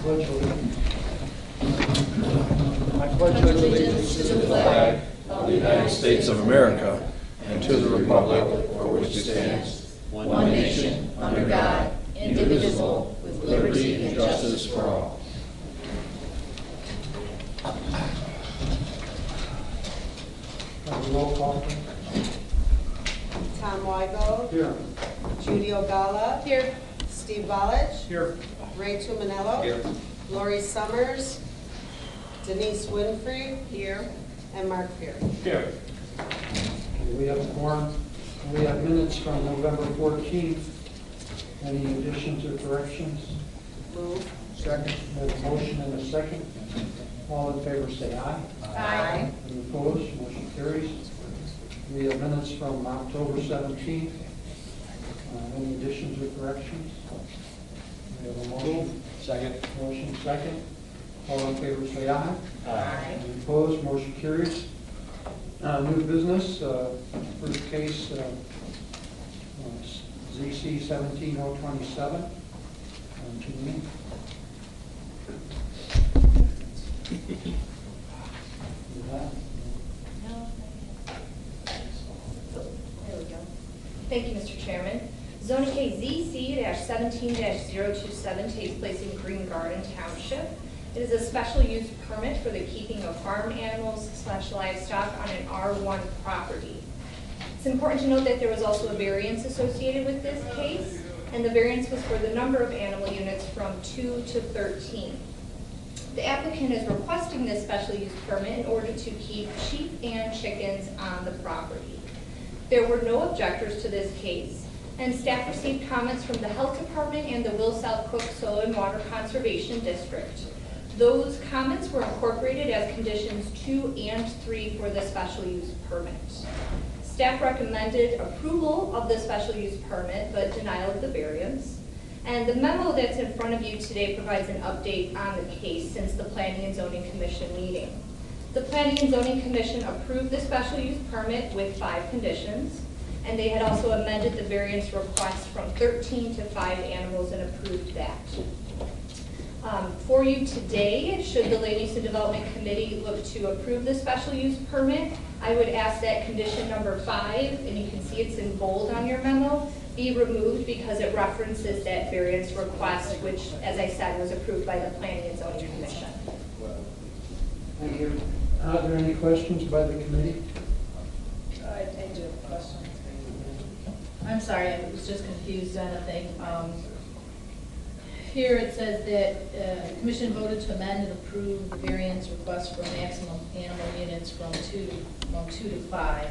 pledge allegiance. I pledge allegiance to the flag of the United States of America and to the republic for which it stands, one nation, under God, indivisible, with liberty and justice for all. Roll call. Tom Weigel. Here. Judy Ogala. Here. Steve Volich. Here. Ray Tuminello. Here. Lori Summers. Denise Winfrey. Here. And Mark Fear. Here. Okay, we have a quorum. We have minutes from November 14th. Any additions or corrections? Move. Second. We have a motion and a second. All in favor say aye. Aye. Any opposed? Motion carries. We have minutes from October 17th. Any additions or corrections? We have a motion. Second. Motion second. All in favor say aye. Aye. Any opposed? Motion carries. New business, first case, ZC 17027. To me. There we go. Thank you, Mr. Chairman. Zoning case ZC-17-027 takes place in Green Garden Township. It is a special use permit for the keeping of farm animals / livestock on an R1 property. It's important to note that there was also a variance associated with this case, and the variance was for the number of animal units from 2 to 13. The applicant is requesting this special use permit in order to keep sheep and chickens on the property. There were no objectors to this case, and staff received comments from the Health Department and the Will South Cook Soil and Water Conservation District. Those comments were incorporated as conditions 2 and 3 for the special use permit. Staff recommended approval of the special use permit, but denial of the variance. And the memo that's in front of you today provides an update on the case since the Planning and Zoning Commission meeting. The Planning and Zoning Commission approved the special use permit with 5 conditions, and they had also amended the variance request from 13 to 5 animals and approved that. For you today, should the Land Use and Development Committee look to approve the special use permit, I would ask that condition number 5, and you can see it's in bold on your memo, be removed because it references that variance request, which, as I said, was approved by the Planning and Zoning Commission. Thank you. Are there any questions by the committee? I do have a question. I'm sorry, I was just confused on a thing. Here it says that the commission voted to amend and approve the variance request for maximum animal units from 2 to 5.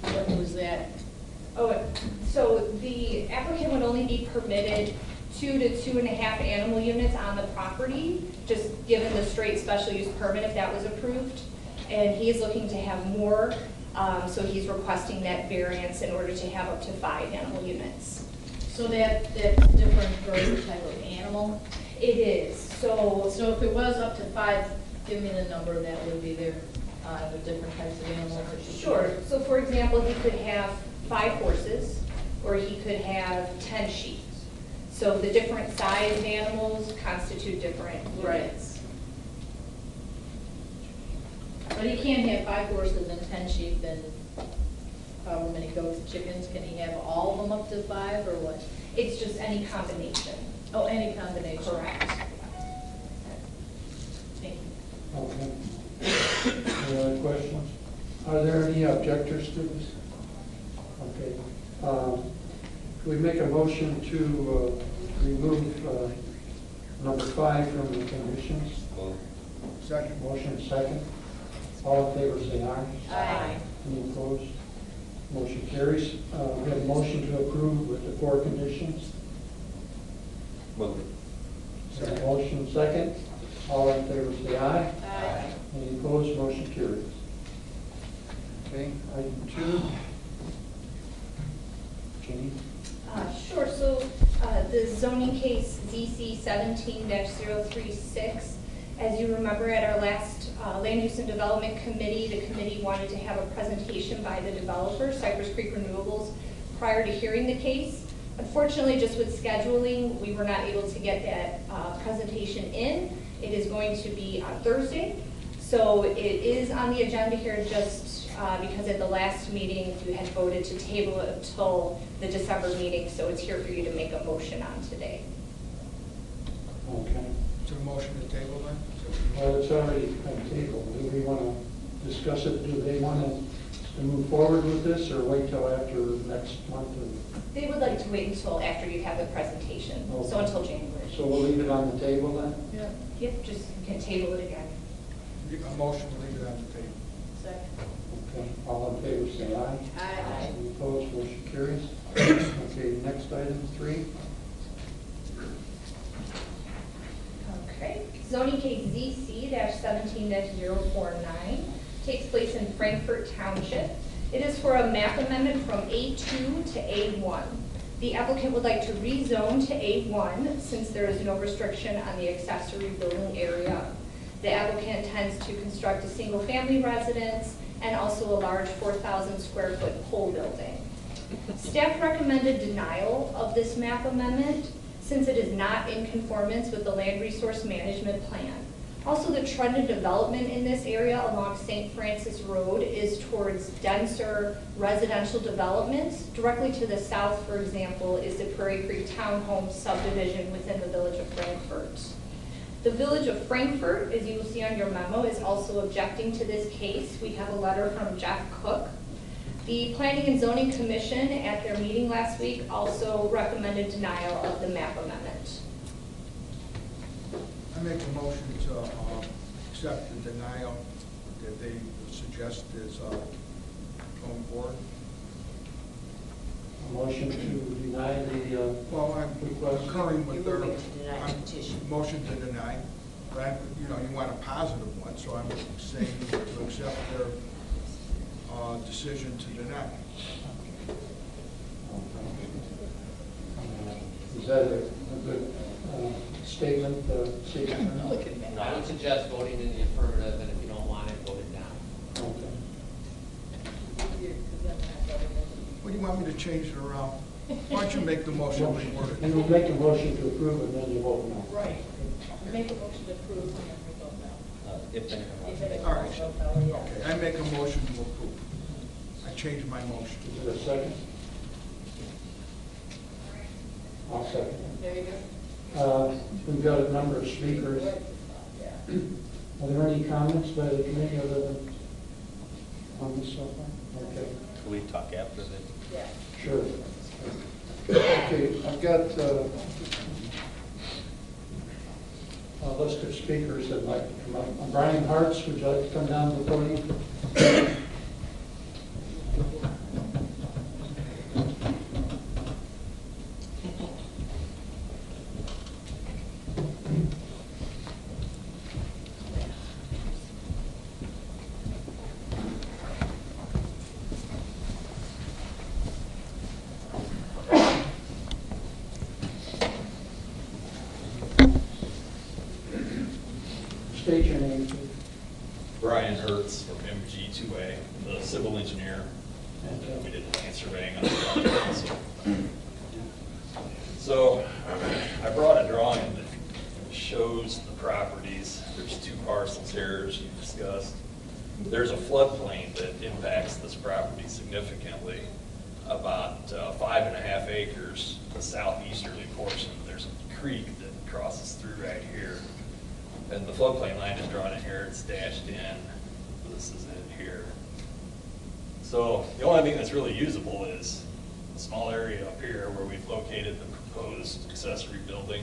What was that? Oh, so the applicant would only be permitted 2 to 2.5 animal units on the property, just given the straight special use permit if that was approved. And he is looking to have more, so he's requesting that variance in order to have up to 5 animal units. So that's different for the type of animal? It is. So if it was up to 5, give me the number that would be there with different types of animals. sure. So for example, he could have 5 horses, or he could have 10 sheep. So the different size animals constitute different units. But he can't have 5 horses and 10 sheep and however many goats, chickens. Can he have all of them up to 5 or what? It's just any combination. Oh, any combination. Correct. Thank you. Okay. Any other questions? Are there any objectors to this? Okay. Can we make a motion to remove number 5 from the conditions? Second. Motion second. All in favor say aye. Aye. Any opposed? Motion carries. We have a motion to approve with the 4 conditions. Move. Motion second. All in favor say aye. Aye. Any opposed? Motion carries. Okay, item 2. Jenny? Sure. So the zoning case ZC 17-036, as you remember at our last Land Use and Development Committee, the committee wanted to have a presentation by the developer, Cypress Creek Renewables, prior to hearing the case. Unfortunately, just with scheduling, we were not able to get that presentation in. It is going to be on Thursday. So it is on the agenda here just because at the last meeting you had voted to table it until the December meeting. So it's here for you to make a motion on today. Okay. Is there a motion to table then? Well, it's already been tabled. Do we want to discuss it? Do they want to move forward with this or wait till after next month? They would like to wait until after you have the presentation, so until January. So we'll leave it on the table then? Yeah. Yep, just you can table it again. A motion to leave it on the table. Second. Okay, all in favor, say aye. Aye. Any opposed, motion carries. Okay, next item, 3. Okay. Zoning case ZC-17-049 takes place in Frankfort Township. It is for a map amendment from A2 to A1. The applicant would like to rezone to A1 since there is no restriction on the accessory building area. The applicant intends to construct a single-family residence and also a large 4,000 square foot pole building. Staff recommended denial of this map amendment since it is not in conformance with the land resource management plan. Also, the trend of development in this area along St. Francis Road is towards denser residential developments. Directly to the south, for example, is the Prairie Creek Townhome subdivision within the village of Frankfort. The village of Frankfort, as you will see on your memo, is also objecting to this case. We have a letter from Jeff Cook. The Planning and Zoning Commission at their meeting last week also recommended denial of the map amendment. I make a motion to accept the denial that they suggest is going forward. A motion to deny the Well, I'm request. concurring with their You're moving to deny the petition. motion to deny, but you want a positive one, so I'm saying to accept their decision to deny. Is that a good statement, Stephen? I would suggest voting in the affirmative, and if you don't want it, vote it down. Okay. What do you want me to change it around? Why don't you make the motion reword it? And we'll make a motion to approve and then you vote no. Right. Make a motion to approve and then we vote no. If they All right. Okay, I make a motion to approve. I change my motion. Is there a second? I'll second it. There you go. We've got a number of speakers. Are there any comments by the committee other than on this so far? Okay, Can we talk after the? Yeah. sure. Okay, I've got a list of speakers that like to come up. Brian Hartz, would you like to come down to the podium? State your name, please. Brian Hertz from MG2A, the civil engineer, and we did land surveying on the project. So I brought a drawing that shows the properties. There's 2 parcels here, as you discussed. There's a floodplain that impacts this property significantly, about 5.5 acres, the southeasterly portion. There's a creek that crosses through right here. And the floodplain line is drawn in here, it's dashed in, this is it here. So the only thing that's really usable is a small area up here where we've located the proposed accessory building.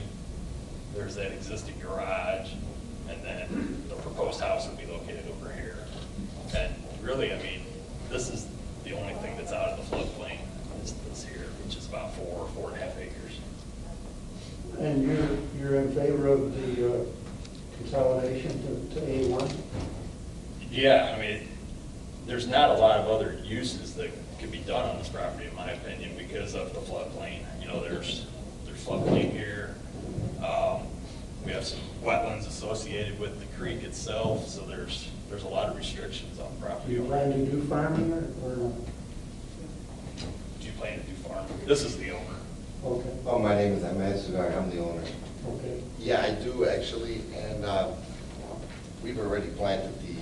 There's that existing garage, and then the proposed house would be located over here. And really, I mean, this is the only thing that's out of the floodplain, is this here, which is about 4.5 acres. And you're in favor of the consolidation to A1? Yeah, I mean, there's not a lot of other uses that could be done on this property, in my opinion, because of the floodplain. You know, there's floodplain here. We have some wetlands associated with the creek itself, so there's a lot of restrictions on the Do property. you plan to do farming or not? Do you plan to do farming? This is the owner. Oh, Oh, my name is Ahmed Sugar, I'm the owner. Okay. Yeah, I do actually, and we've already planted the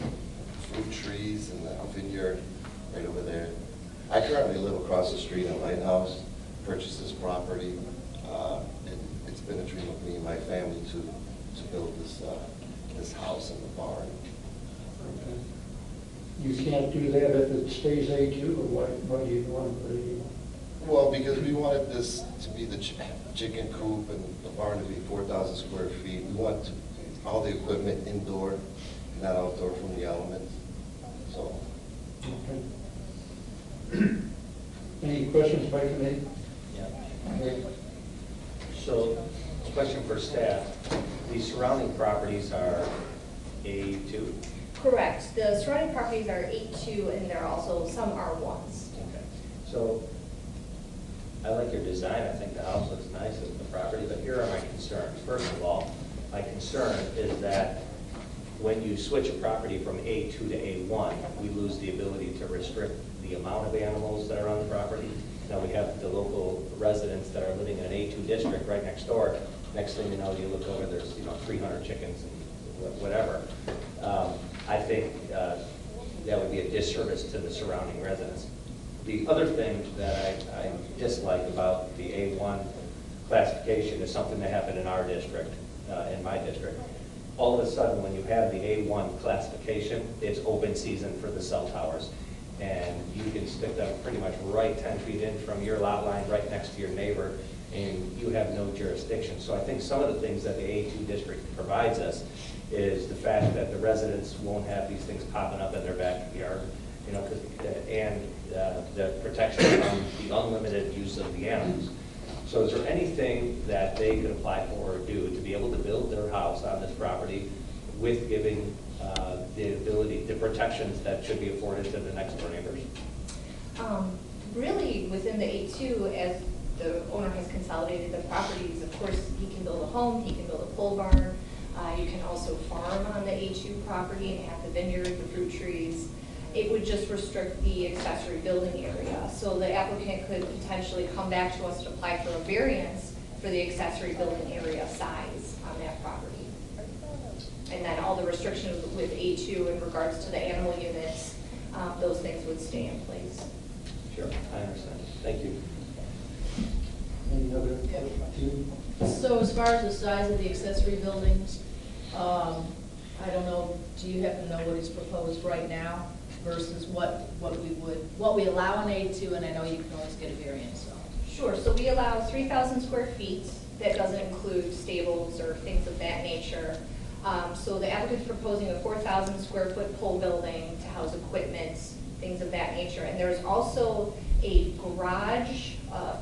fruit trees in the vineyard right over there. I currently live across the street in Lighthouse, purchased this property. And it's been a dream of me and my family to build this house and the barn. Okay. You can't do that if it stays A2, or what do you want to put it? Well, because we wanted this to be the chicken coop and the barn to be 4,000 square feet. We want all the equipment indoor, not outdoor from the elements, so. Okay. Any questions by committee? Yeah. Okay. So, question for staff. The surrounding properties are A2? Correct. The surrounding properties are 8-2, and there are also some R1s. Okay. So, I like your design. I think the house looks nice with the property, but here are my concerns. First of all, my concern is that when you switch a property from A2 to A1, we lose the ability to restrict the amount of animals that are on the property. Now we have the local residents that are living in an A2 district right next door. Next thing you know, you look over, there's 300 chickens and whatever. I think that would be a disservice to the surrounding residents. The other thing that I dislike about the A1 classification is something that happened in our district, in my district. All of a sudden, when you have the A1 classification, it's open season for the cell towers. And you can stick them pretty much right 10 feet in from your lot line, right next to your neighbor, and you have no jurisdiction. So I think some of the things that the A2 district provides us is the fact that the residents won't have these things popping up in their backyard, and the protection from the unlimited use of the animals. So is there anything that they could apply for or do to be able to build their house on this property with giving the ability, the protections that should be afforded to the next door neighbors? Really, within the A2, as the owner has consolidated the properties, of course, he can build a home, he can build a pole barn. You can also farm on the A2 property and have the vineyard, the fruit trees. It would just restrict the accessory building area. So the applicant could potentially come back to us and apply for a variance for the accessory building area size on that property. And then all the restrictions with A2 in regards to the animal units, those things would stay in place. Sure, I understand. Thank you. Any other questions? So as far as the size of the accessory buildings, I don't know, do you happen to know what is proposed right now versus what we allow in A2, and I know you can always get a variance, so. Sure, so we allow 3,000 square feet. That doesn't include stables or things of that nature. So the applicant's proposing a 4,000 square foot pole building to house equipment, things of that nature. And there's also a garage,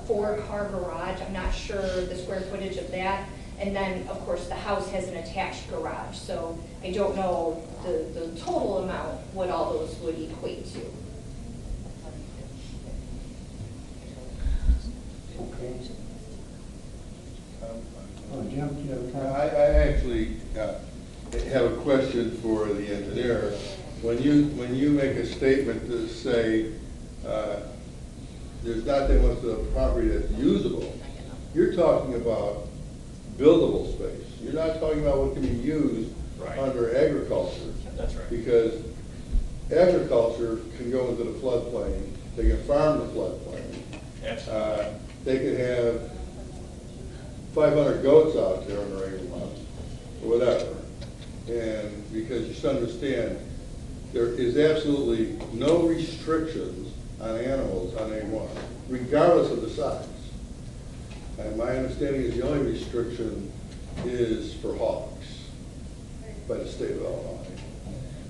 4-car garage. I'm not sure the square footage of that. And then, of course, the house has an attached garage. So I don't know the total amount, what all those would equate to. Okay. Jim, do you have a comment? I actually have a question for the engineer. When you make a statement to say there's not that much of the property that's usable, you're talking about buildable space. You're not talking about what can be used under agriculture. That's right. Because agriculture can go into the floodplain. They can farm the floodplain. Absolutely. They could have 500 goats out there in the rain month, or whatever. And because you should understand, there is absolutely no restrictions on animals on A1, regardless of the size. And my understanding is the only restriction is for hogs by the state of Illinois.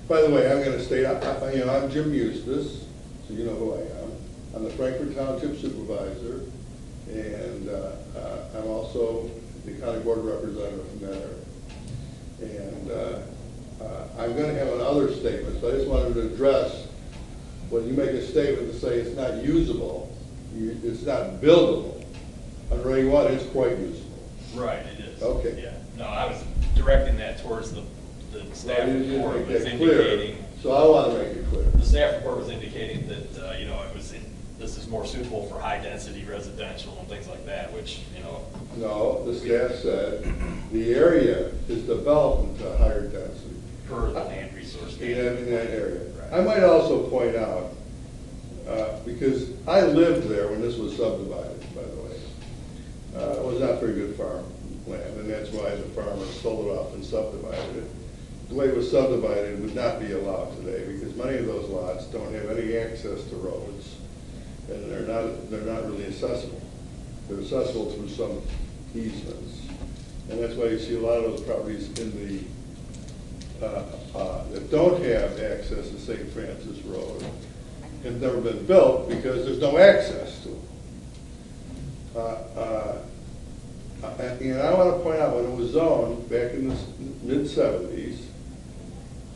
By the way, I'm going to state, I'm Jim Eustace, so you know who I am. I'm the Frankfort Township Supervisor, and I'm also the County Board Representative from that area. And I'm going to have another statement, so I just wanted to address, when you make a statement to say it's not usable, it's not buildable. Under A1, it's quite usable. Right, it is. Okay. Yeah. No, I was directing that towards the staff report was indicating. So I want to make it clear. The staff report was indicating that, it was this is more suitable for high-density residential and things like that, which, you know, No, the staff said the area is developed into higher density. per the land resource In standard. that area. Right. I might also point out, because I lived there when this was subdivided, by the way. It was not very good farm land, and that's why the farmers sold it off and subdivided it. The way it was subdivided would not be allowed today, because many of those lots don't have any access to roads, and they're not really accessible. They're accessible through some easements. And that's why you see a lot of those properties in the that don't have access to St. Francis Road have never been built because there's no access to them. And I want to point out, when it was zoned back in the mid-70s,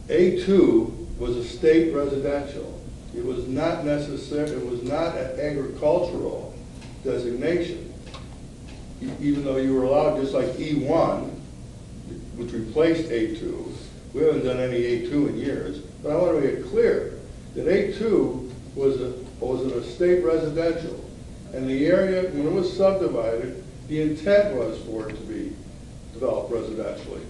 A2 was a state residential. It was not necessary, it was not an agricultural designation. Even though you were allowed, just like E1, which replaced A2, we haven't done any A2 in years, but I want to make it clear that A2 was a state residential, and the area, when it was subdivided, the intent was for it to be developed residentially.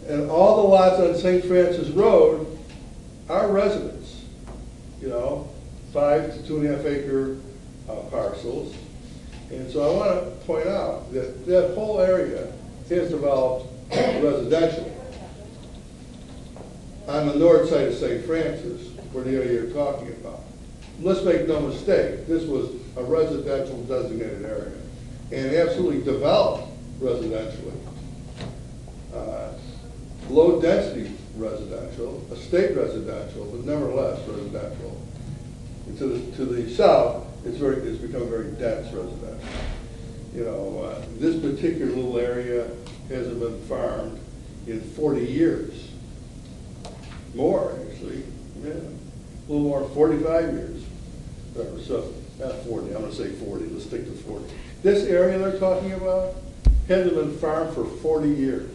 And all the lots on St. Francis Road are residents, 5 to 2.5 acre parcels. And so I want to point out that that whole area is developed residentially. On the north side of St. Francis, where the area you're talking about. Let's make no mistake, this was a residential designated area and absolutely developed residentially. Low density residential, a state residential, but nevertheless residential. And to the south, it's become very dense residential. This particular little area hasn't been farmed in 40 years. More, actually, yeah. A little more, 45 years. So, not 40, I'm going to say 40, let's stick to 40. This area they're talking about hasn't been farmed for 40 years.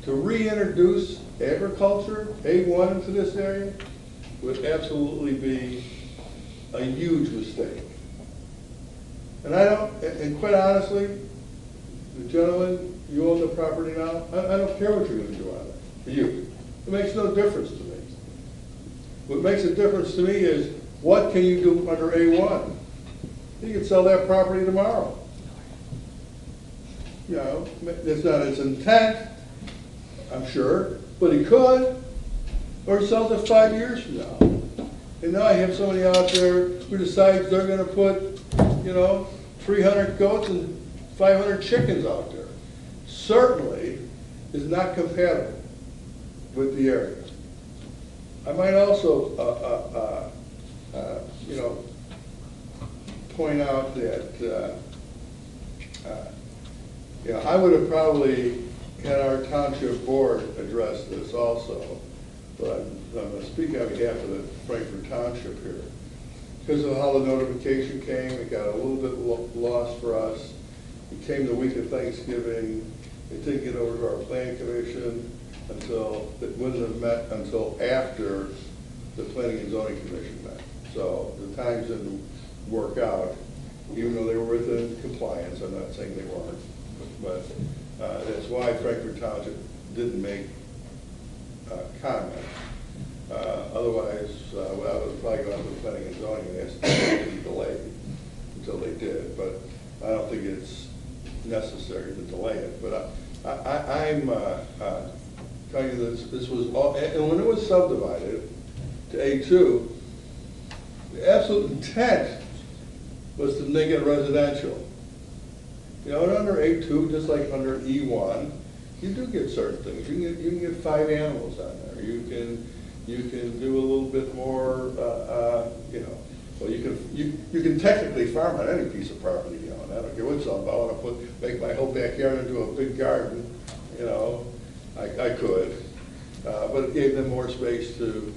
To reintroduce agriculture, A1, into this area would absolutely be a huge mistake. And quite honestly, the gentleman, you own the property now, I don't care what you're going to do on it, for you. It makes no difference to me. What makes a difference to me is, what can you do under A1? You can sell that property tomorrow. That's not his intent, I'm sure, but he could, or he sells it 5 years from now. And now I have somebody out there who decides they're going to put, 300 goats and 500 chickens out there. Certainly is not compatible with the area. I might also, point out that, I would have probably had our township board address this also, but I'm going to speak on behalf of the Frankfurt Township here. Because of how the notification came, it got a little bit lost for us. It came the week of Thanksgiving. It didn't get over to our planning commission until, it wouldn't have met until after the planning and zoning commission met. So the times didn't work out, even though they were within compliance. I'm not saying they weren't, but that's why Frankfurt Township didn't make comment. Otherwise, well, I would probably go out to the planning and zoning and ask them to be delayed until they did. But I don't think it's necessary to delay it. But I'm telling you this was all, and when it was subdivided to A2, the absolute intent was to make it residential. And under A2, just like under E1, you do get certain things. You can get 5 animals on there. You can do a little bit more. Well, you can technically farm on any piece of property you own. I don't care what it's on. If I want to make my whole backyard into a big garden, I could. But it gave them more space to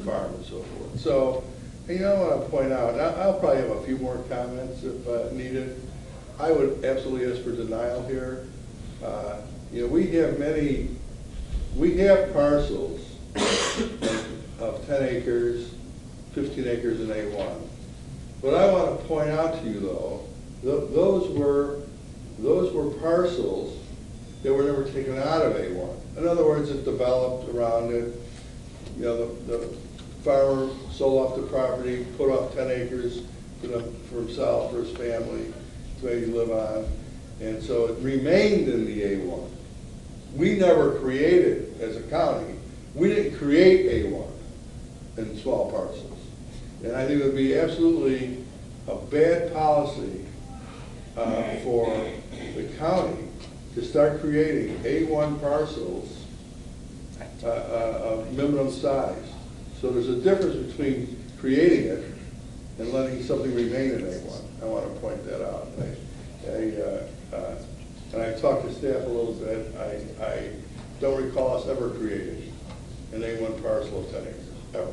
farm and so forth. So, I want to point out, I'll probably have a few more comments if needed. I would absolutely ask for denial here. We have parcels of 10 acres, 15 acres in A1. What I want to point out to you, though, those were parcels that were never taken out of A1. In other words, it developed around it. You know, the farmer sold off the property, put off 10 acres, for himself, for his family, to maybe live on. And so it remained in the A1. We never created, as a county, we didn't create A1 in small parcels. And I think it would be absolutely a bad policy for the county to start creating A1 parcels of minimum size. So there's a difference between creating it and letting something remain in A1. I want to point that out. And I talked to staff a little bit. I don't recall us ever creating an A1 parcel of 10 acres, ever.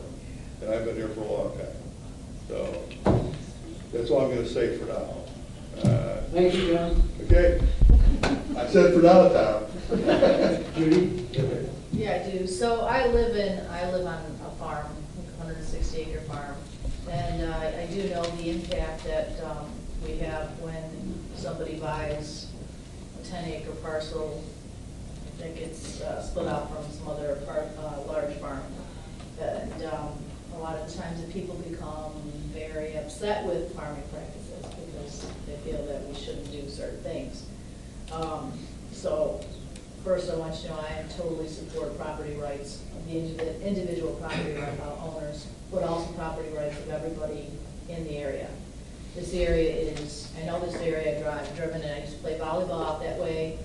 And I've been here for a long time. So that's all I'm going to say for now. Thank you, John. Okay. I said for now, Tom. Judy? Yeah, I do. So I live on a farm, a 160-acre farm, and I do know the impact that we have when somebody buys a 10-acre parcel that gets split out from some other large farm. And a lot of times the people become very upset with farming practices because they feel that we shouldn't do certain things. So first I want you to know I totally support property rights of the individual property owners, but also property rights of everybody in the area. This area is, I know this area, I've driven it, I used to play volleyball out that way,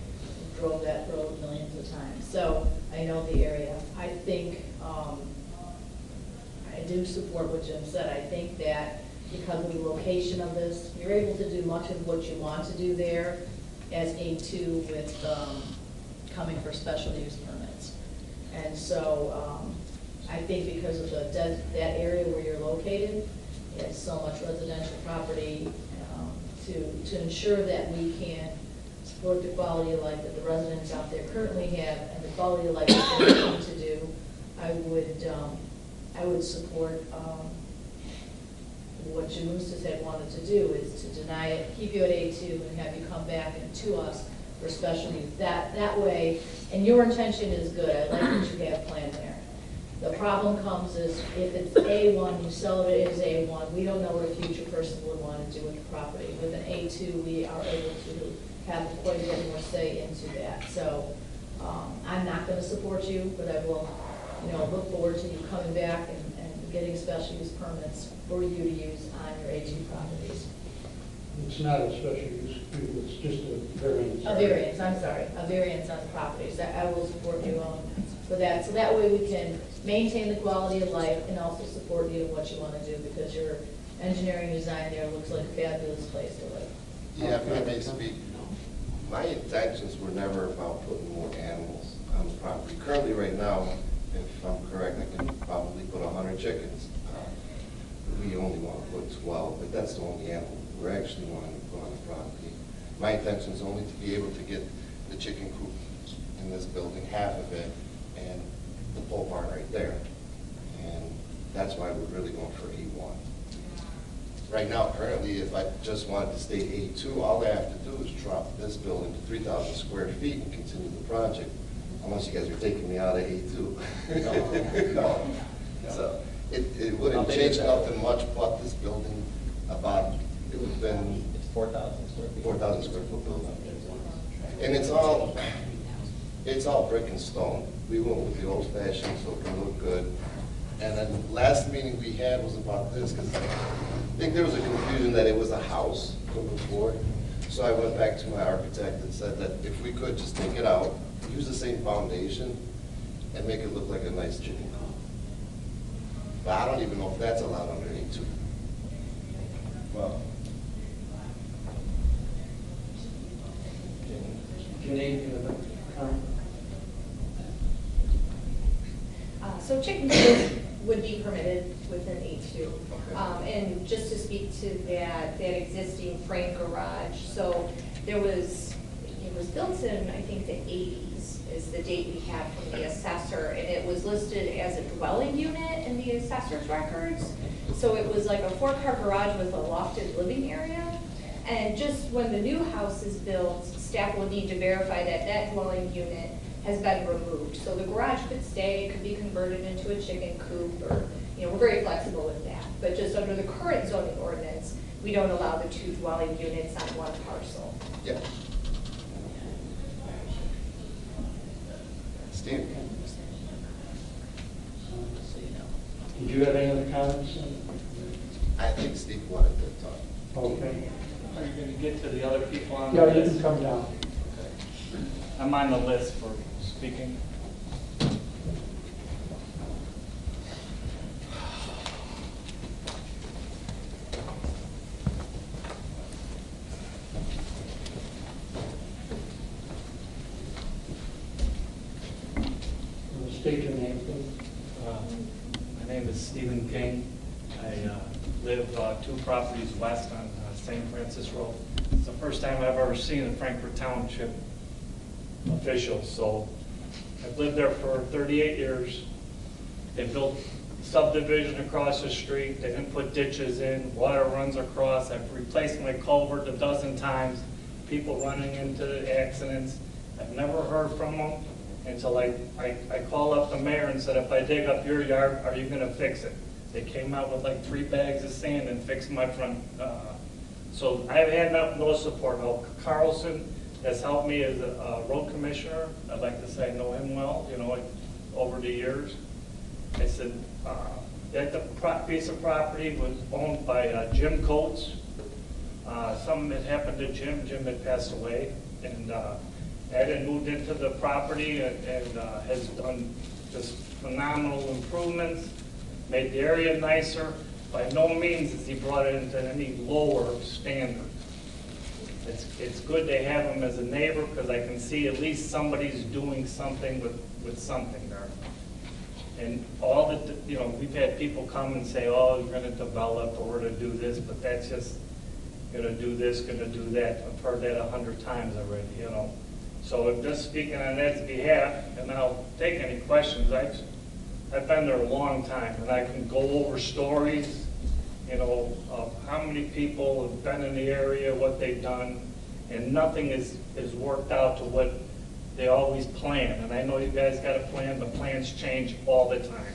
drove that road millions of times. So I know the area. I think, I do support what Jim said. I think that because of the location of this, you're able to do much of what you want to do there as A2 with coming for special use permits. And so I think because of that area where you're located, it's so much residential property to ensure that we can support the quality of life that the residents out there currently have and the quality of life that they're looking to do. I would support what Jim Mooses had wanted to do is to deny it, keep you at A2, and have you come back and to us for special use. That way, and your intention is good. I like what you have planned there. The problem comes is if it's A1, you sell it as A1, we don't know what a future person would want to do with the property. With an A2, we are able to have quite a bit more say into that. So I'm not going to support you, but I will, look forward to you coming back and getting special use permits for you to use on your A2 properties. It's not a special use, it's just a variance. A variance, I'm sorry, a variance on the properties. I will support you for that. So that way we can maintain the quality of life and also support you in what you want to do because your engineering design there looks like a fabulous place to live. Yeah, if I may speak, my intentions were never about putting more animals on the property. Currently, right now, if I'm correct, I can probably put 100 chickens. We only want to put 12, but that's the only animal we're actually wanting to put on the property. My intention is only to be able to get the chicken coop in this building, half of it, and the pole barn right there. And that's why we're really going for A1. Right now, currently, if I just wanted to stay A2, all I have to do is drop this building to 3,000 square feet and continue the project, unless you guys are taking me out of A2. No. So it wouldn't change nothing much but this building about, it would have been 4,000 square feet. 4,000 square foot building. And it's all brick and stone. We went with the old fashioned so it can look good. And then last meeting we had was about this, because I think there was a confusion that it was a house from before. So I went back to my architect and said that if we could just take it out, use the same foundation, and make it look like a nice chicken coop. But I don't even know if that's allowed under A2. Well, Janine, you have a comment? So chicken coop would be permitted within A2. And just to speak to that existing frame garage, so it was built in, I think, the 80s is the date we have from the assessor, and it was listed as a dwelling unit in the assessor's records. So it was like a 4-car garage with a lofted living area. And just when the new house is built, staff will need to verify that that dwelling unit has been removed. So the garage could stay, it could be converted into a chicken coop, or, we're very flexible with that. But just under the current zoning ordinance, we don't allow the 2 dwelling units on one parcel. Yeah. Steve? Did you have any other comments? I think Steve wanted to talk. Okay. Are you going to get to the other people on the Yeah, you list? can come down. I'm on the list for speaking. State your name, please. My name is Stephen King. I live 2 properties west on St. Francis Road. It's the first time I've ever seen a Frankfort Township official, so I've lived there for 38 years. They built subdivision across the street. They didn't put ditches in. Water runs across. I've replaced my culvert a dozen times. People running into accidents. I've never heard from them until I called up the mayor and said, if I dig up your yard, are you going to fix it? They came out with like 3 bags of sand and fixed my front. So I've had no support. Now, Carlson has helped me as a road commissioner. I'd like to say I know him well, over the years. I said, that piece of property was owned by Jim Coates. Something had happened to Jim. Jim had passed away. And Ed had moved into the property and has done just phenomenal improvements, made the area nicer. By no means has he brought it into any lower standard. It's good to have him as a neighbor because I can see at least somebody's doing something with something there. And all the, we've had people come and say, oh, you're going to develop or we're going to do this, but that's just going to do this, going to do that. I've heard that 100 times already, So I'm just speaking on Ed's behalf, and I'll take any questions. I've been there a long time, and I can go over stories, of how many people have been in the area, what they've done, and nothing is worked out to what they always plan. And I know you guys got a plan, but plans change all the time.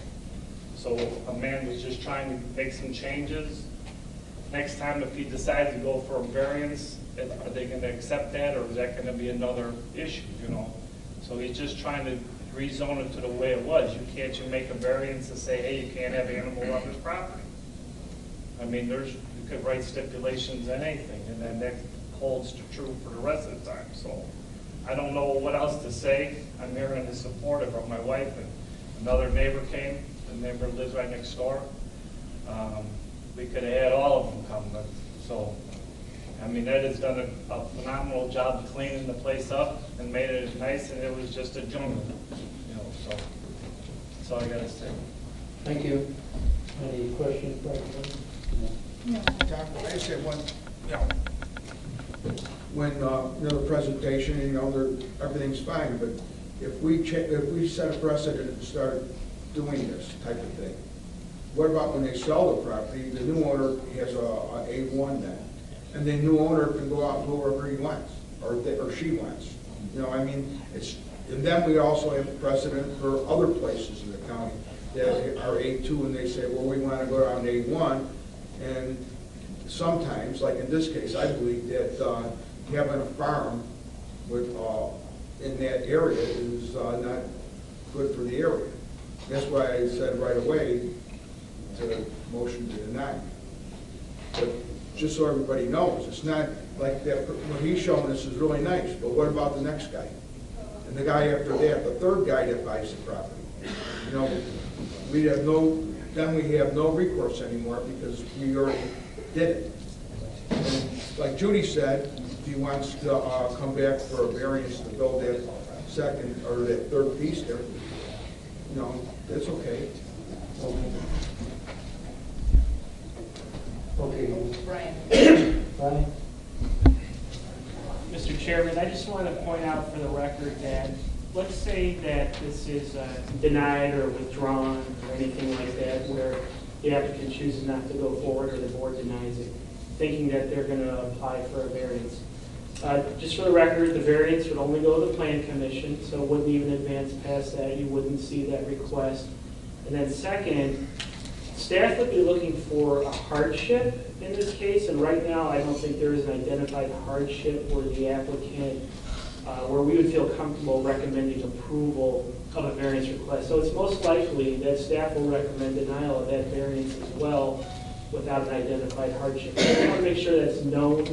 So a man was just trying to make some changes. Next time, if he decides to go for a variance, are they going to accept that, or is that going to be another issue, So he's just trying to rezone it to the way it was. You make a variance to say, hey, you can't have animals on this property. I mean, you could write stipulations on anything, and then that holds true for the rest of the time. So I don't know what else to say. I'm here in the support of my wife, and another neighbor came. The neighbor lives right next door. We could have had all of them come, but Ed has done a phenomenal job cleaning the place up and made it nice, and it was just a jungle, so that's all I got to say. Thank you. Any questions, President? Tom, I just had one, when, the presentation, everything's fine, but if we set a precedent and start doing this type of thing, what about when they sell the property, the new owner has a A1 then, and the new owner can go out and go wherever he wants, or she wants. And then we also have precedent for other places in the county that are A2, and they say, well, we want to go down to A1, and sometimes, like in this case, I believe that having a farm with in that area is not good for the area. That's why I said right away to motion to deny. But just so everybody knows, it's not like that. What he's showing us is really nice, but what about the next guy? And the guy after that, the third guy that buys the property? We have no recourse anymore because we already did it. And like Judy said, if he wants to come back for a variance to build that second or that third piece there, that's okay. Okay. Brian. Brian? Mr. Chairman, I just want to point out for the record that let's say that this is denied or withdrawn or anything like that. that where the applicant chooses not to go forward or the board denies it, thinking that they're going to apply for a variance. Just for the record, the variance would only go to the plan commission, so it wouldn't even advance past that. You wouldn't see that request. And then second, staff would be looking for a hardship in this case, and right now I don't think there is an identified hardship where the applicant, where we would feel comfortable recommending approval of a variance request. So it's most likely that staff will recommend denial of that variance as well without an identified hardship. I want to make sure that's known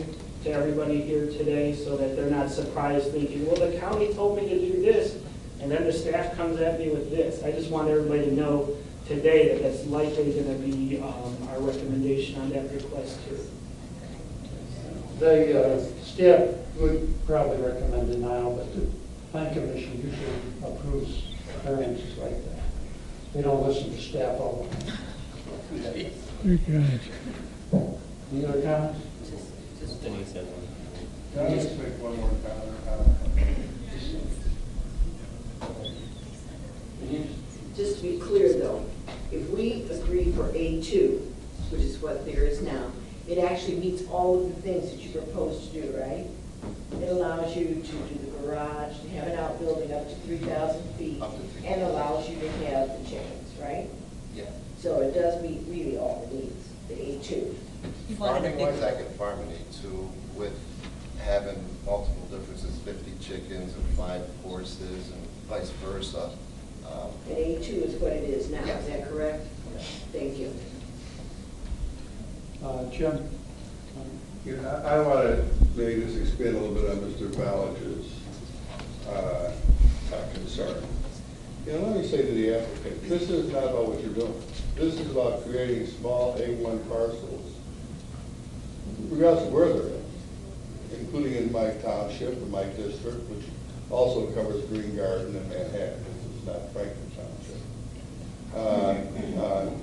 to everybody here today so that they're not surprised thinking, well, the county told me to do this, and then the staff comes at me with this. I just want everybody to know today that that's likely going to be our recommendation on that request too. The staff would probably recommend denial, but the plan commission usually approves variances like that. They don't listen to staff all the time. Any other comments? Denise has one. Can I just make one more comment? Just to be clear though, if we agree for A2, which is what there is now, it actually meets all of the things that you propose to do, right? It allows you to do the garage, to have an outbuilding up to 3,000 feet, and allows you to have the chickens, right? Yeah. So it does meet really all the needs, the A2. Farming-wise, I can farm an A2 with having multiple differences, 50 chickens and 5 horses and vice versa. And A2 is what it is now, Yes. is that correct? Thank you. Jim? Yeah, I want to maybe just expand a little bit on Mr. Ballard's concern. You know, let me say to the applicant, this is not about what you're doing. This is about creating small A1 parcels, regardless of where they're in, including in my township, in my district, which also covers Green Garden and Manhattan. This is not Franklin Township.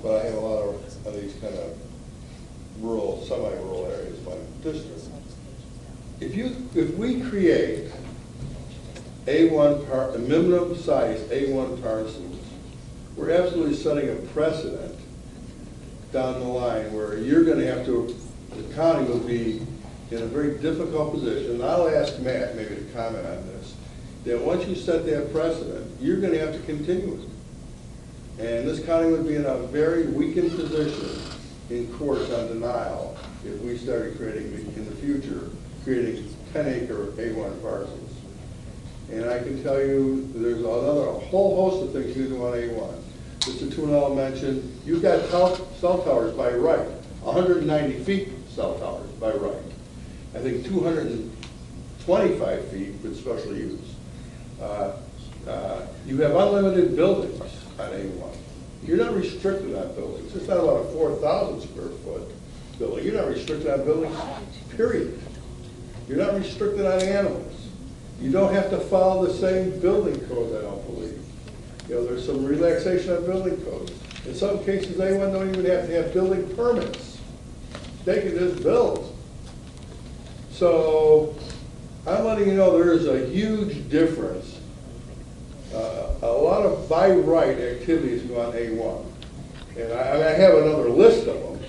But I have a lot of these kind of rural, semi-rural areas in my district. If we create a minimum size A1 parcels, we're absolutely setting a precedent down the line where you're going to have to, the county will be in a very difficult position. And I'll ask Matt maybe to comment on this, that once you set that precedent, you're going to have to continue it. And this county would be in a very weakened position in courts on denial if we started creating, in the future, creating 10-acre A1 parcels. And I can tell you, there's a whole host of things you can do on A1. Mr. Tunell mentioned, you've got cell towers by right, 190 feet cell towers by right. I think 225 feet with special use. You have unlimited buildings on A1. You're not restricted on buildings. It's not about a 4,000 square foot building. You're not restricted on buildings, period. You're not restricted on animals. You don't have to follow the same building codes, I don't believe. You know, there's some relaxation on building codes. In some cases, A1 don't even have to have building permits. They can just build. So I'm letting you know there is a huge difference. A lot of by right activities go on A1. And I have another list of them.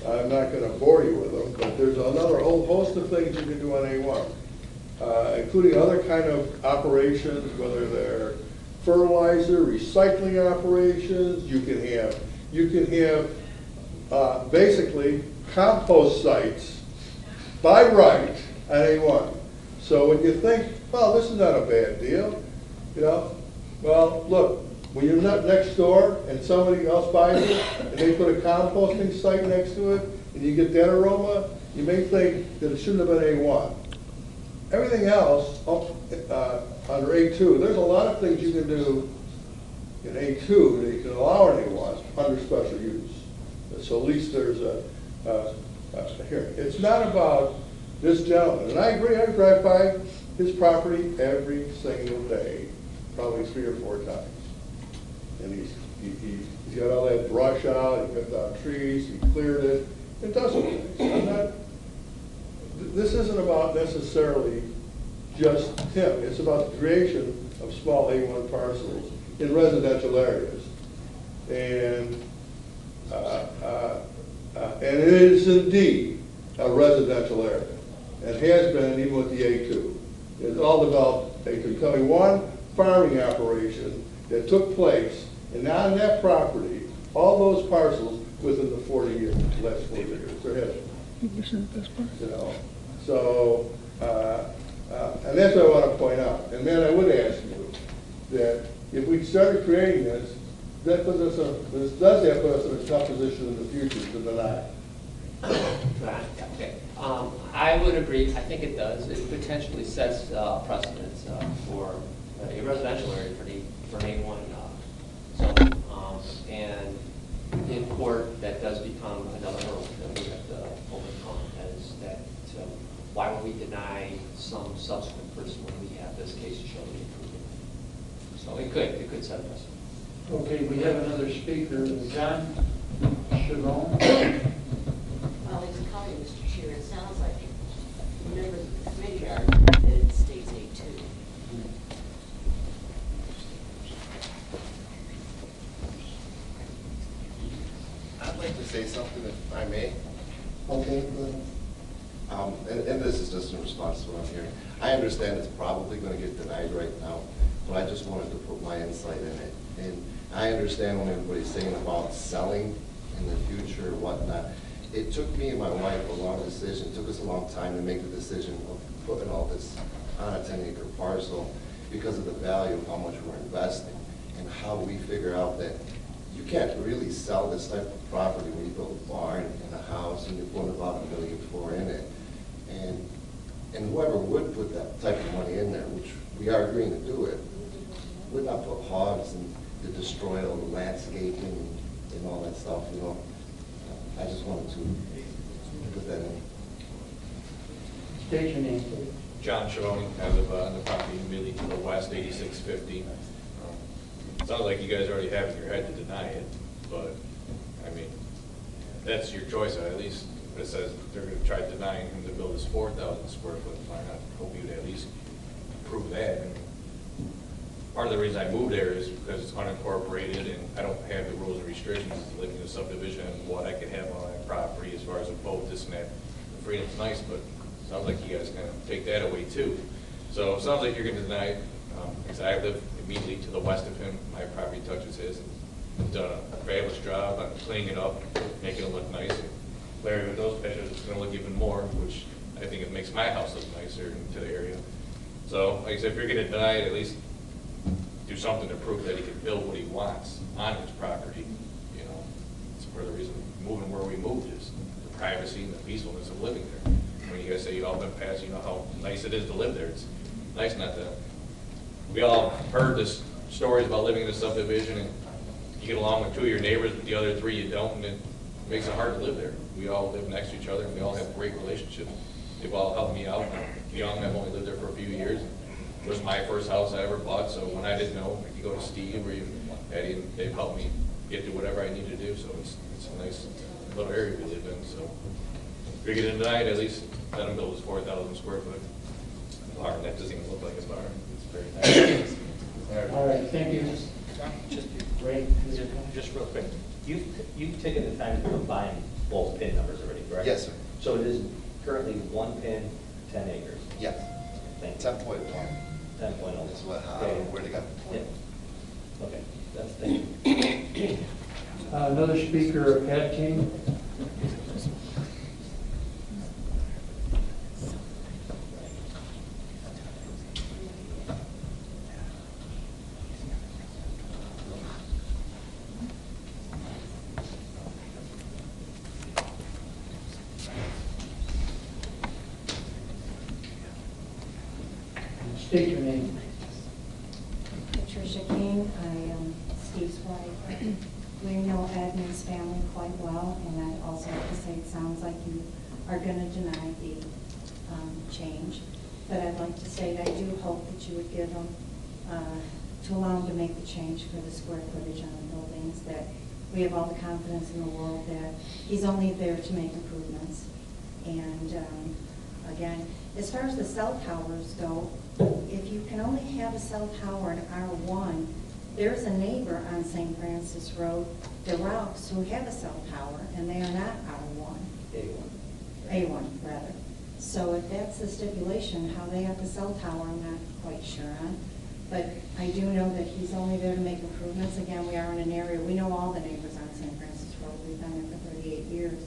I'm not going to bore you with them, but there's another whole host of things you can do on A1, including other kind of operations, whether they're fertilizer, recycling operations. You can have basically compost sites by right on A1. So when you think, well, this is not a bad deal, you know, well, look, when you're not next door and somebody else buys it and they put a composting site next to it and you get that aroma, you may think that it shouldn't have been A1. Everything else under A2, there's a lot of things you can do in A2 that you can allow in A1 under special use. So at least there's here. It's not about this gentleman. And I agree, I drive by his property every single day, probably 3 or 4 times. And he's got all that brush out, he cut down trees, he cleared it. It doesn't. This isn't about necessarily just him. It's about the creation of small A1 parcels in residential areas. And it is indeed a residential area, and has been even with the A2. It's all developed, I can tell you one farming operation that took place, and on that property, all those parcels within the 40 years, last 40 years, there has been. You know, so, and that's what I want to point out. And then I would ask you that if we started creating this, that puts us this does that put us in a tough position in the future to deny. Okay. I would agree. I think it does. It potentially sets precedents for a residential area for an A1 zone. And in court, that does become another hurdle that we have to overcome. As that, why would we deny some subsequent person when we have this case to show the improvement? So it could set a precedent. Okay, we have another speaker, John Sharon. Well, it's a comment, Mr. Chair. It sounds like members of the committee are that it states A2. I'd like to say something if I may. Okay, good. And this is just in response to what I'm hearing. I understand it's probably going to get denied right now, but I just wanted to put my insight in it. And I understand when everybody's saying about selling in the future or whatnot. It took me and my wife a long decision. It took us a long time to make the decision of putting all this on a 10-acre parcel because of the value of how much we're investing and how we figure out that you can't really sell this type of property when you build a barn and a house and you're putting about $1.4 million in it. And whoever would put that type of money in there, which we are agreeing to do it, would not put hogs and to destroy all the landscaping and all that stuff, you know. I just wanted to put that in. State your name, please. John Shavoni, I live on the property immediately to the west, 8650. Sounds like you guys already have in your head to deny it, but, I mean, that's your choice, at least. It says they're going to try denying him to build his 4,000 square foot barn. I hope you'd at least prove that. And part of the reason I moved there is because it's unincorporated and I don't have the rules and restrictions of living in a subdivision and what I can have on my property as far as a boat, this and that. The freedom's nice, but it sounds like you guys kind of take that away too. So it sounds like you're going to deny it. Because I live immediately to the west of him. My property touches his. He's done a fabulous job on cleaning it up, making it look nice. And Larry, with those pictures, it's going to look even more, which I think it makes my house look nicer into the area. So, like I said, if you're going to deny it, at least do something to prove that he can build what he wants on his property. You know, it's part of the reason moving where we moved is the privacy and the peacefulness of living there. When you guys say you've all been past, you know how nice it is to live there. It's nice not to. We all heard this stories about living in a subdivision and you get along with two of your neighbors, but the other three you don't, and it makes it hard to live there. We all live next to each other and we all have great relationships. They've all helped me out. I'm young, I've only lived there for a few years. It was my first house I ever bought, so when I didn't know, I could go to Steve or even Eddie, and they've helped me get to whatever I need to do. So it's a nice little area we live in. So if you're getting denied, at least let them build his 4,000 square foot barn. That doesn't even look like a barn. It's very nice. All right, thank you. Just real quick, you've taken the time to combine both PIN numbers already, correct? Yes, sir. So it is currently 1 PIN, 10 acres? Yes. Thank you. 10.1. 10.0. That's what, where they got the point. Yeah. Okay, that's, thank you. Another speaker, Pat King. State your name. Patricia King, I am Steve's wife. We know Ed and his family quite well, and I'd also like to say it sounds like you are going to deny the change. But I'd like to say that I do hope that you would give him, to allow him to make the change for the square footage on the buildings, that we have all the confidence in the world that he's only there to make improvements. And again, as far as the cell towers go, if you can only have a cell tower in R1, there's a neighbor on St. Francis Road the routes who have a cell tower, and they are not R1. A1, rather. So if that's the stipulation, how they have the cell tower, I'm not quite sure on. But I do know that he's only there to make improvements. Again, we are in an area, we know all the neighbors on St. Francis Road. We've been there for 38 years.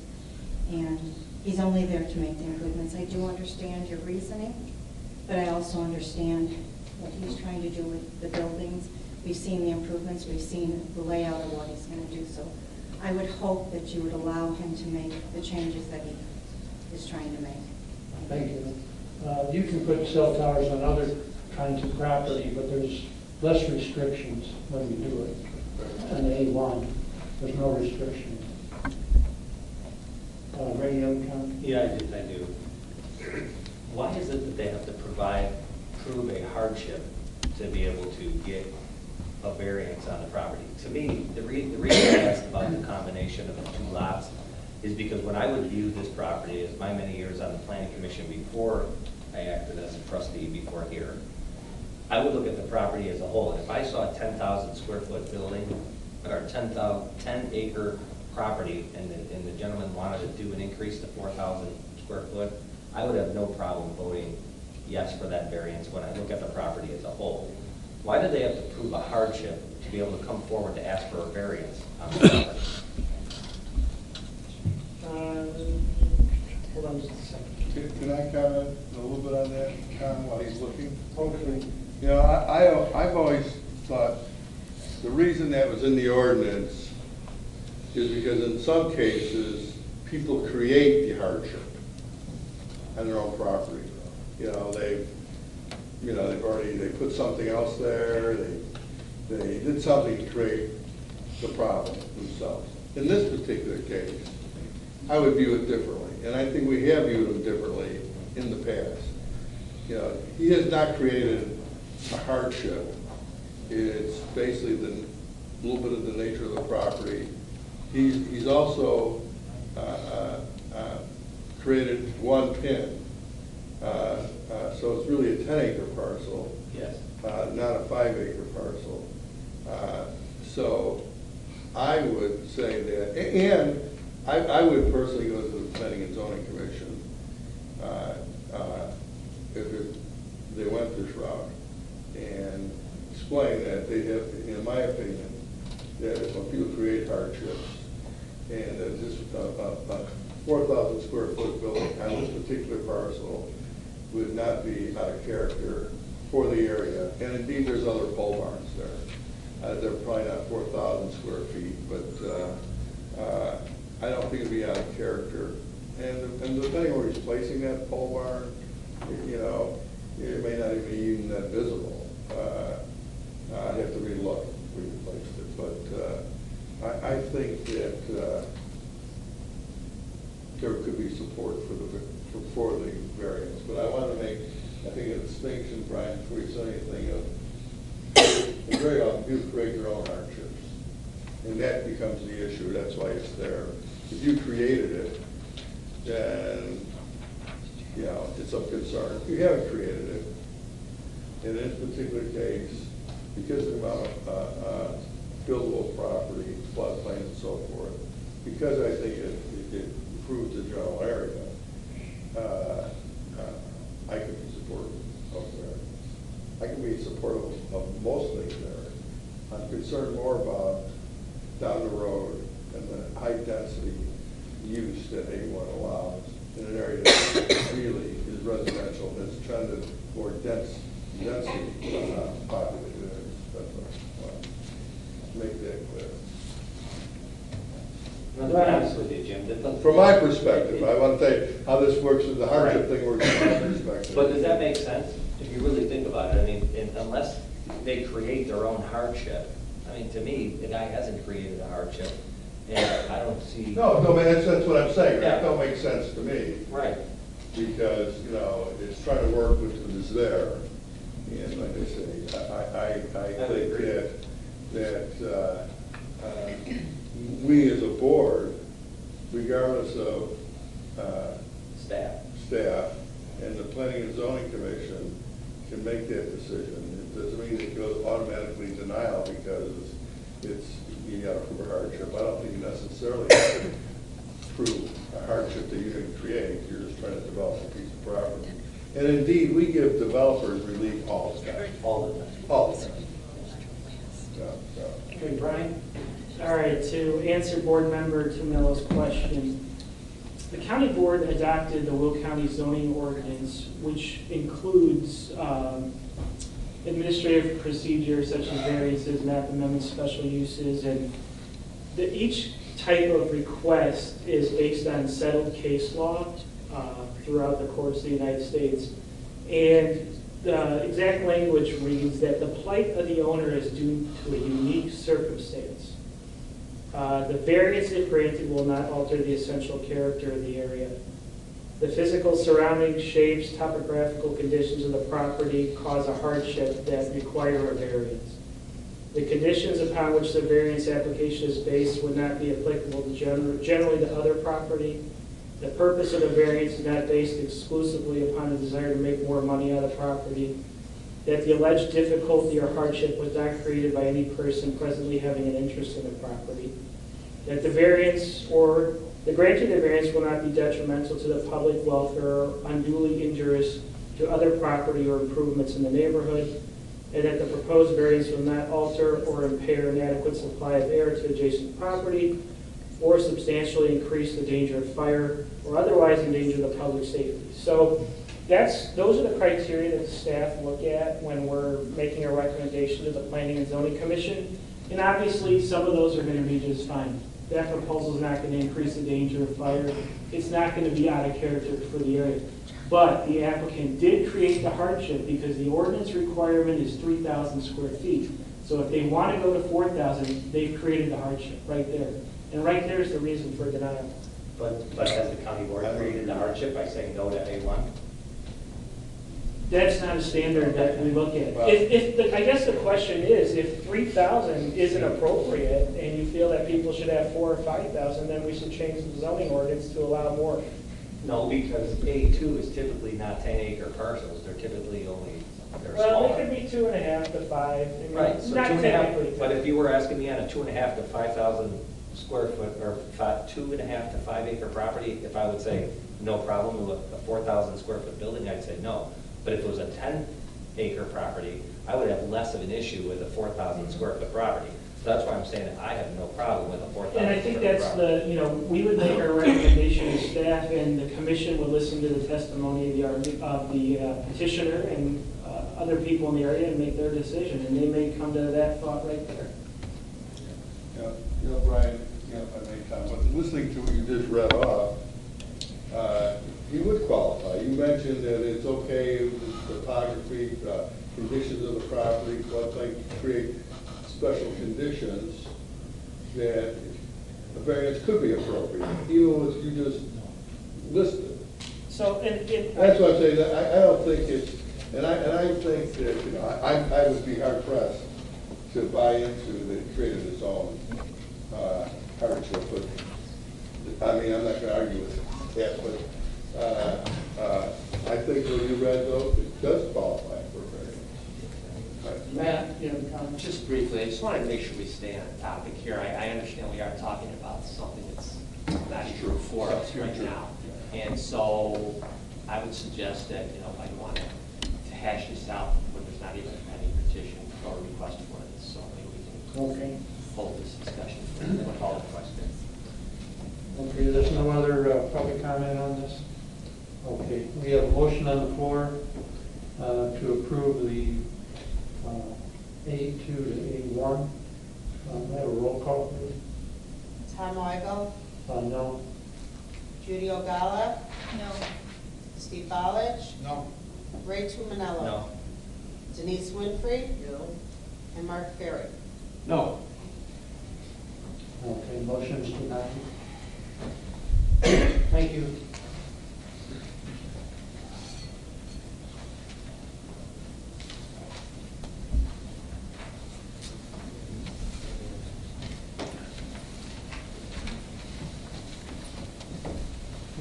And he's only there to make the improvements. I do understand your reasoning, but I also understand what he's trying to do with the buildings. We've seen the improvements, we've seen the layout of what he's going to do. So I would hope that you would allow him to make the changes that he is trying to make. Thank you. You can put cell towers on other kinds of property, but there's less restrictions when you do it. On A1, there's no restrictions. Ray, you have a comment? Yeah, I do. Why is it that they have to prove a hardship to be able to get a variance on the property? To me, the reason I asked about the combination of the two lots is because when I would view this property, as my many years on the planning commission before I acted as a trustee before here, I would look at the property as a whole. And if I saw a 10,000 square foot building or 10 acre property and the gentleman wanted to do an increase to 4,000 square foot, I would have no problem voting yes for that variance when I look at the property as a whole. Why do they have to prove a hardship to be able to come forward to ask for a variance on the property? Hold on just a second. Can I comment a little bit on that, Con, while he's looking? Okay. You know, I've always thought the reason that was in the ordinance is because in some cases, people create the hardship on their own property. You know, they put something else there, they did something to create the problem themselves. In this particular case, I would view it differently, and I think we have viewed him differently in the past. You know, he has not created a hardship. It's basically the little bit of the nature of the property. He's also created one pin, so it's really a 10-acre parcel, Yes. not a 5-acre parcel. So I would say that, and I would personally go to the Planning and Zoning Commission if they went this route and explain that they have, in my opinion, that when people create hardships and that this 4,000 square foot building on this particular parcel would not be out of character for the area. And indeed, there's other pole barns there. They're probably not 4,000 square feet, but I don't think it'd be out of character. And depending on where he's placing that pole barn, you know, it may not even be even that visible. I'd have to relook where you placed it, but I think that there could be support for the variance. But I want to make, I think, a distinction, Brian, before you say anything, of very often people create their own hardships, and that becomes the issue. That's why it's there. If you created it, then you know it's of concern. If you haven't created it, in this particular case, because of the amount of buildable property, floodplain, and so forth, because I think it improves the general area, I could be supportive of there. I can be supportive of most things there. I'm concerned more about down the road and the high density use that A1 allows in an area that really is residential and has trended more density populated areas. That's what I want to make that clear. Now, to be honest with you, Jim, From my perspective, I want to tell you how this works, the hardship thing works from my perspective. But does that make sense, if you really think about it? I mean, unless they create their own hardship, I mean, to me, the guy hasn't created a hardship, and I don't see... No, man, that's what I'm saying. Yeah. That don't make sense to me. Right. Because, you know, it's trying to work with what is there. And like I say, I think that we as a board, regardless of staff and the Planning and Zoning Commission can make that decision. It doesn't mean it goes automatically denial because it's, you got to prove a hardship. I don't think you necessarily have to prove a hardship that you didn't create. You're just trying to develop a piece of property. And indeed, we give developers relief all the time. All the time. All the time. Yeah, yeah. Okay, Brian? All right, to answer Board Member Tumello's question, the county board adopted the Will County zoning ordinance, which includes administrative procedures such as variances, map amendments, special uses, and each type of request is based on settled case law throughout the courts of the United States. And the exact language reads that the plight of the owner is due to a unique circumstance. The variance, if granted, will not alter the essential character of the area. The physical surrounding shapes, topographical conditions of the property cause a hardship that require a variance. The conditions upon which the variance application is based would not be applicable to generally to other property. The purpose of the variance is not based exclusively upon a desire to make more money out of property. That the alleged difficulty or hardship was not created by any person presently having an interest in the property. That the variance or the granting of the variance will not be detrimental to the public welfare or unduly injurious to other property or improvements in the neighborhood, and that the proposed variance will not alter or impair an adequate supply of air to adjacent property or substantially increase the danger of fire or otherwise endanger the public safety. So those are the criteria that the staff look at when we're making a recommendation to the Planning and Zoning Commission. And obviously, some of those are going to be just fine. That proposal is not going to increase the danger of fire. It's not going to be out of character for the area. But the applicant did create the hardship because the ordinance requirement is 3,000 square feet. So if they want to go to 4,000, they've created the hardship right there. And right there is the reason for denial. But has the county board created the hardship by saying no to A1? That's not a standard that we look at. I guess the question is, if 3,000 isn't appropriate and you feel that people should have 4,000 or 5,000, then we should change the zoning ordinance to allow more. No, because A2 is typically not 10-acre parcels. They're typally they're Well, smaller. they could be 2.5 to 5. I mean, Right, so not 2.5, technically. but if you were asking me on a 2.5 to 5,000 square foot, or 2.5 to 5 acre property, if I would say no problem with a 4,000 square foot building, I'd say no. But if it was a 10-acre property, I would have less of an issue with a 4,000 square foot property. So that's why I'm saying that I have no problem with a 4,000 square foot property. And I think that's we would make our recommendation to staff, and the commission would listen to the testimony of the petitioner and other people in the area and make their decision, and they may come to that thought right there. Yeah, Brian, if I may comment, listening to what you just read off, you would qualify. You mentioned that it's okay with the topography, conditions of the property, floodplain, create special conditions that a variance could be appropriate, even if you just listed. So, that's what I'm saying. I don't think it's, and I think that I would be hard pressed to buy into that it created its own hardship. But I mean, I'm not going to argue with that, but I think when you read those, it does qualify for a variance. Matt, just briefly, I just want to make sure we stay on topic here. I understand we are talking about something that's not true for us right now. And so I would suggest that, I don't want to hash this out when there's not even any petition or request for it. So maybe we can hold this discussion and then call the question. Okay, there's no other public comment on this? Okay, we have a motion on the floor to approve the A2 to A1. Have a roll call, please. Tom Weigel, No. Judy Ogala, No. Steve Ballage, No. Ray Tuminello. No. Denise Winfrey, No. and Mark Ferry. No. Okay, motion is denied. Thank you.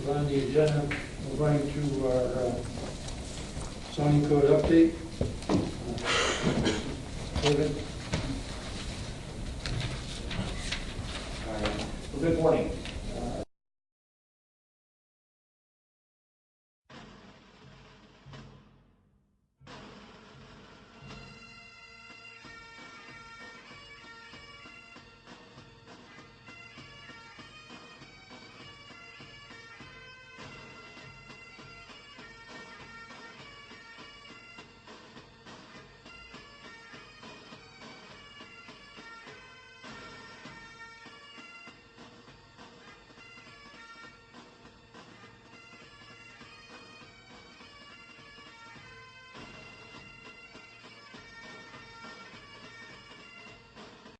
On the agenda, we're going to our zoning code update. David?